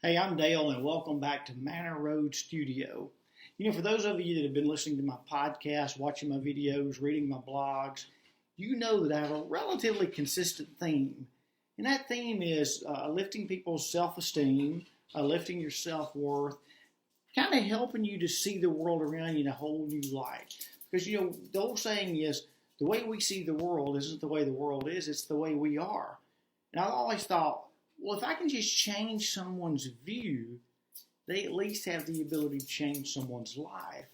Hey, I'm Dale, and welcome back to Manor Road Studio. For those of you that have been listening to my podcast, watching my videos, reading my blogs, you know that I have a relatively consistent theme. And that theme is lifting people's self-esteem, lifting your self-worth, kind of helping you to see the world around you in a whole new light. Because, the old saying is, the way we see the world isn't the way the world is, it's the way we are. And I've always thought, well, if I can just change someone's view, they at least have the ability to change someone's life.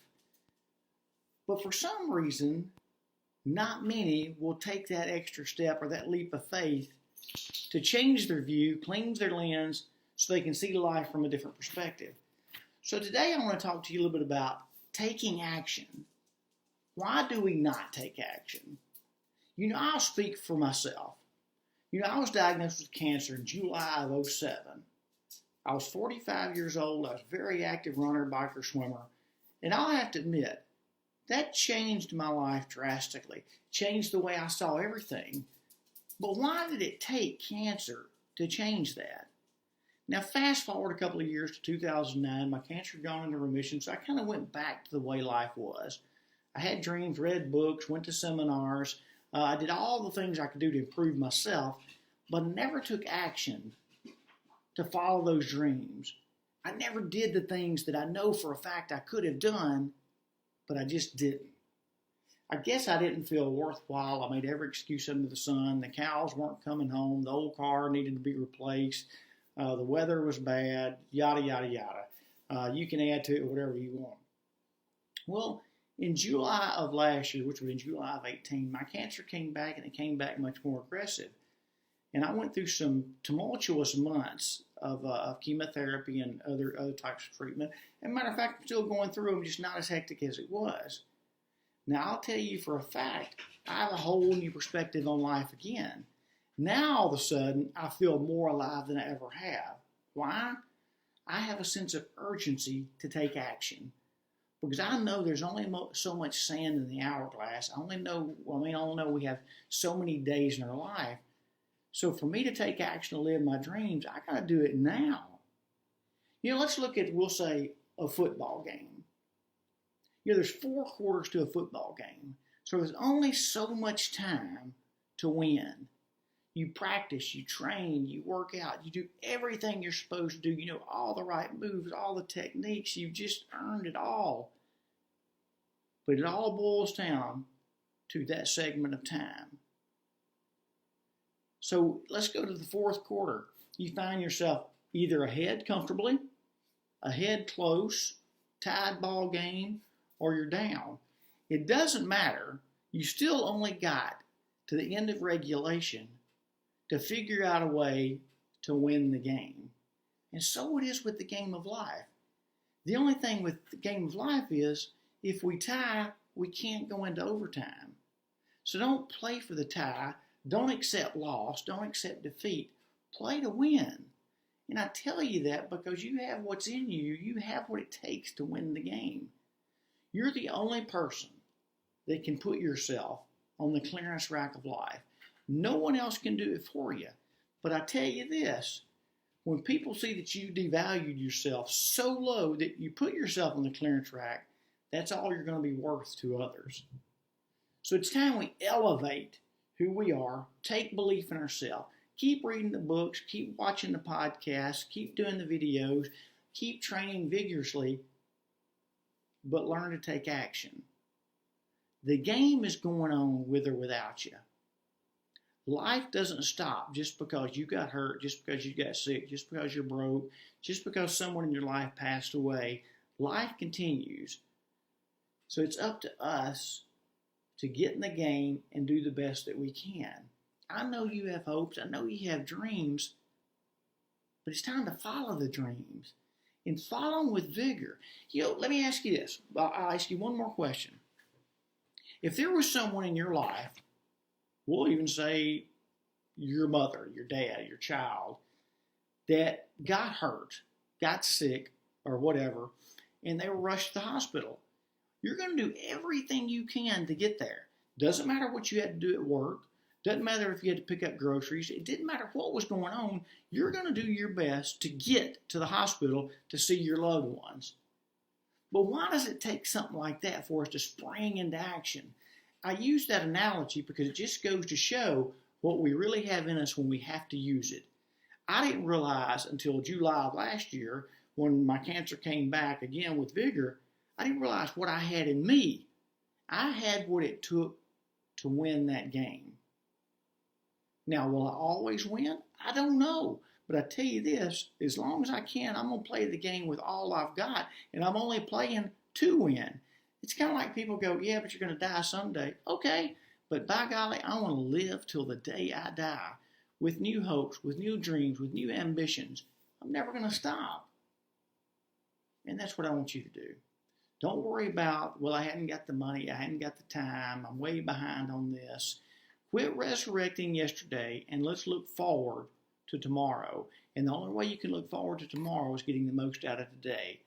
But for some reason, not many will take that extra step or that leap of faith to change their view, cleanse their lens, so they can see life from a different perspective. So today I want to talk to you a little bit about taking action. Why do we not take action? I'll speak for myself. I was diagnosed with cancer in July of 2007. I was 45 years old. I was a very active runner, biker, swimmer. And I'll have to admit, that changed my life drastically. Changed the way I saw everything. But why did it take cancer to change that? Now, fast forward a couple of years to 2009. My cancer had gone into remission, so I kind of went back to the way life was. I had dreams, read books, went to seminars. I did all the things I could do to improve myself, but never took action to follow those dreams. I never did the things that I know for a fact I could have done, but I just didn't. I guess I didn't feel worthwhile. I made every excuse under the sun. The cows weren't coming home. The old car needed to be replaced. The weather was bad, yada, yada, yada. You can add to it whatever you want. Well, in July of last year, which was in July of 18, my cancer came back, and it came back much more aggressive. And I went through some tumultuous months of chemotherapy and other types of treatment. As a matter of fact, I'm still going through them, just not as hectic as it was. Now, I'll tell you for a fact, I have a whole new perspective on life again. Now, all of a sudden, I feel more alive than I ever have. Why? I have a sense of urgency to take action. Because I know there's only so much sand in the hourglass. I only know we have so many days in our life. So for me to take action to live my dreams, I got to do it now. Let's look at, we'll say, a football game. There's 4 quarters to a football game. So there's only so much time to win. You practice, you train, you work out, you do everything you're supposed to do. All the right moves, all the techniques. You've just earned it all. But it all boils down to that segment of time. So let's go to the 4th quarter. You find yourself either ahead comfortably, ahead close, tied ball game, or you're down. It doesn't matter. You still only got to the end of regulation to figure out a way to win the game. And so it is with the game of life. The only thing with the game of life is, if we tie, we can't go into overtime. So don't play for the tie. Don't accept loss. Don't accept defeat. Play to win. And I tell you that because you have what's in you. You have what it takes to win the game. You're the only person that can put yourself on the clearance rack of life. No one else can do it for you. But I tell you this, when people see that you devalued yourself so low that you put yourself on the clearance rack, that's all you're going to be worth to others. So it's time we elevate who we are, take belief in ourselves, keep reading the books, keep watching the podcasts, keep doing the videos, keep training vigorously, but learn to take action. The game is going on with or without you. Life doesn't stop just because you got hurt, just because you got sick, just because you're broke, just because someone in your life passed away. Life continues. So it's up to us to get in the game and do the best that we can. I know you have hopes. I know you have dreams. But it's time to follow the dreams and follow them with vigor. Let me ask you this. I'll ask you one more question. If there was someone in your life, we'll even say your mother, your dad, your child, that got hurt, got sick, or whatever, and they were rushed to the hospital, you're going to do everything you can to get there. Doesn't matter what you had to do at work. Doesn't matter if you had to pick up groceries. It didn't matter what was going on. You're going to do your best to get to the hospital to see your loved ones. But why does it take something like that for us to spring into action? I use that analogy because it just goes to show what we really have in us when we have to use it. I didn't realize until July of last year, when my cancer came back again with vigor, I didn't realize what I had in me. I had what it took to win that game. Now, will I always win? I don't know. But I tell you this, as long as I can, I'm going to play the game with all I've got, and I'm only playing to win. It's kind of like people go, yeah, but you're going to die someday. Okay, but by golly, I want to live till the day I die with new hopes, with new dreams, with new ambitions. I'm never going to stop. And that's what I want you to do. Don't worry about, well, I hadn't got the money, I hadn't got the time, I'm way behind on this. Quit resurrecting yesterday and let's look forward to tomorrow. And the only way you can look forward to tomorrow is getting the most out of today.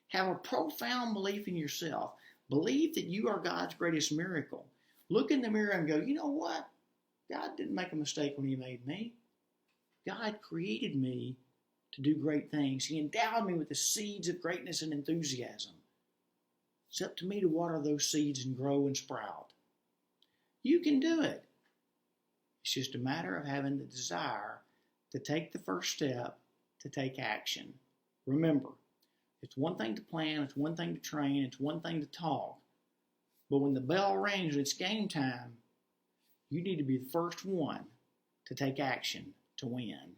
Have a profound belief in yourself. Believe that you are God's greatest miracle. Look in the mirror and go, you know what? God didn't make a mistake when He made me. God created me to do great things. He endowed me with the seeds of greatness and enthusiasm. It's up to me to water those seeds and grow and sprout. You can do it. It's just a matter of having the desire to take the first step, to take action. Remember, it's one thing to plan, it's one thing to train, it's one thing to talk. But when the bell rings and it's game time, you need to be the first one to take action to win.